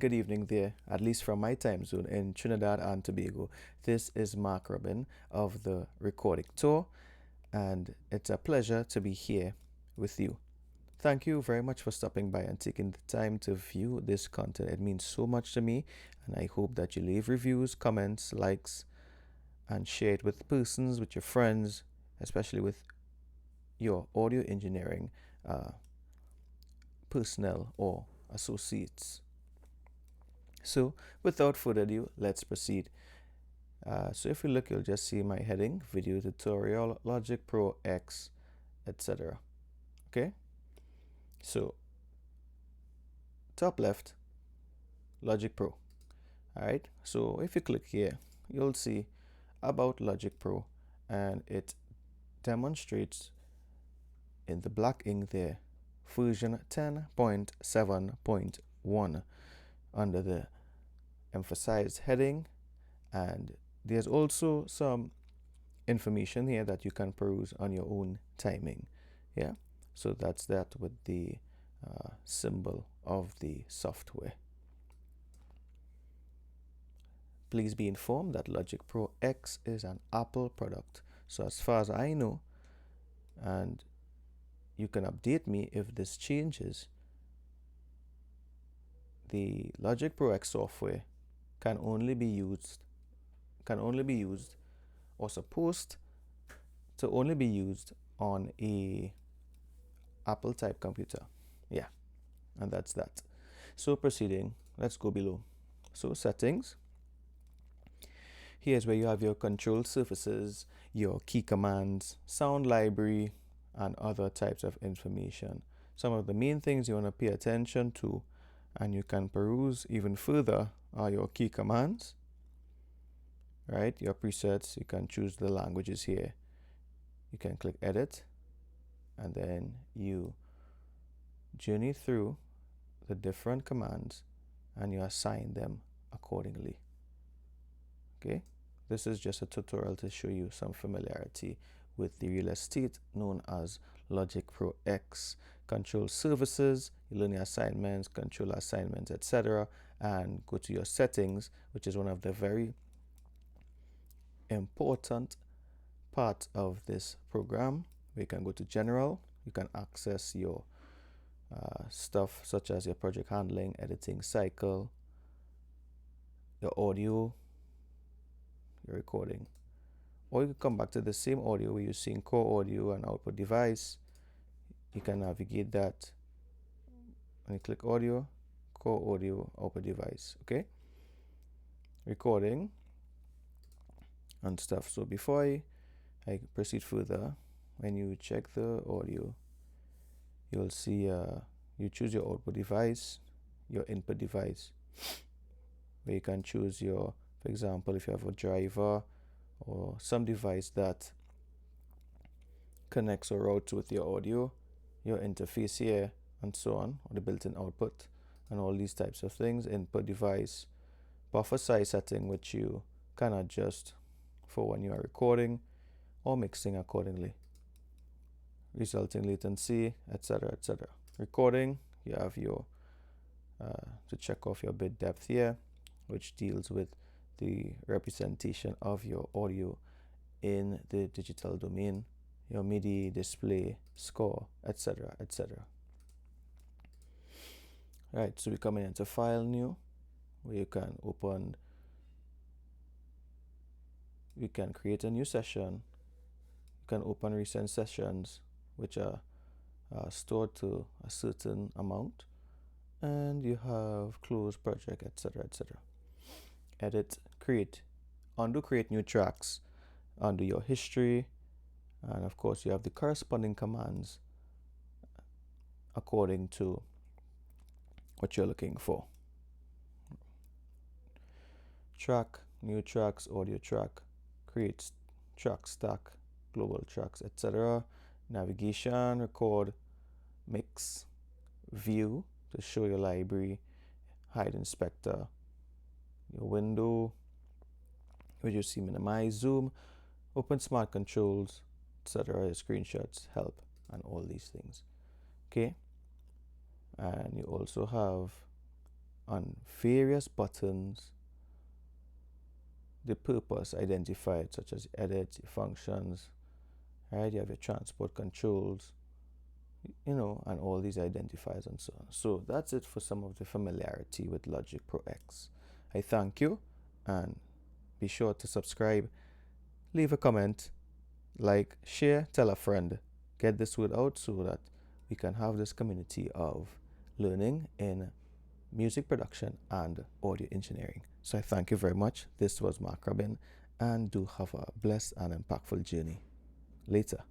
Good evening there, at least from my time zone in Trinidad and Tobago. This is Mark Robin of the Recording Tour, and it's a pleasure to be here with you. Thank you very much for stopping by and taking the time to view this content. It means so much to me, and I hope that you leave reviews, comments, likes, and share it with persons, with your friends, especially with your audio engineering uh, personnel or associates. So, without further ado, let's proceed. So if you look, you'll just see my heading, video tutorial, Logic Pro X, etc. Okay, so top left, Logic Pro. All right, so if you click here, you'll see about Logic Pro, and it demonstrates in the black ink there, version 10.7.1 under the emphasized heading, and there's also some information here that you can peruse on your own timing. Yeah, so that's that with the symbol of the software. Please be informed that Logic Pro X is an Apple product. So as far as I know, and you can update me if this changes, the Logic Pro X software can only be used or supposed to only be used on a Apple type computer. Yeah, and that's that. So proceeding, let's go below. So settings, here's where you have your control surfaces, your key commands, sound library, and other types of information. Some of the main things you want to pay attention to, and you can peruse even further, are your key commands, right? Your presets, you can choose the languages here. You can click edit, and then you journey through the different commands and you assign them accordingly. Okay, this is just a tutorial to show you some familiarity with the real estate known as Logic Pro X. Control services, you learn your assignments, control assignments, etc., and go to your settings, which is one of the very important part of this program. We can go to general, you can access your stuff such as your project handling, editing cycle, your audio, your recording. Or you can come back to the same audio where you're seeing core audio and output device. You can navigate that when you click audio, core audio, output device. Okay, recording and stuff. So before I proceed further, when you check the audio, you'll see you choose your output device, your input device, where you can choose your, for example, if you have a driver or some device that connects or routes with your audio, your interface here, and so on, or the built-in output, and all these types of things. Input device, buffer size setting, which you can adjust for when you are recording or mixing accordingly. Resulting latency, etc., etc. Recording, you have your to check off your bit depth here, which deals with the representation of your audio in the digital domain, your MIDI, display, score, etc., etc. Right, so we're coming into File New, where you can create a new session. You can open recent sessions, which are stored to a certain amount, and you have close project, etc., etc. Edit, create, undo, create new tracks, undo your history, and of course you have the corresponding commands according to what you're looking for. Track, new tracks, audio track, create track stack, global tracks, etc. Navigation, record, mix, view to show your library, hide inspector, your window, which you see minimize, zoom, open smart controls, etc., screenshots, help, and all these things. Okay, and you also have on various buttons, the purpose identified, such as edit, functions, right? You have your transport controls, and all these identifiers and so on. So that's it for some of the familiarity with Logic Pro X. I thank you, and be sure to subscribe, leave a comment, like, share, tell a friend. Get this word out so that we can have this community of learning in music production and audio engineering. So I thank you very much. This was Mark Robin, and do have a blessed and impactful journey. Later.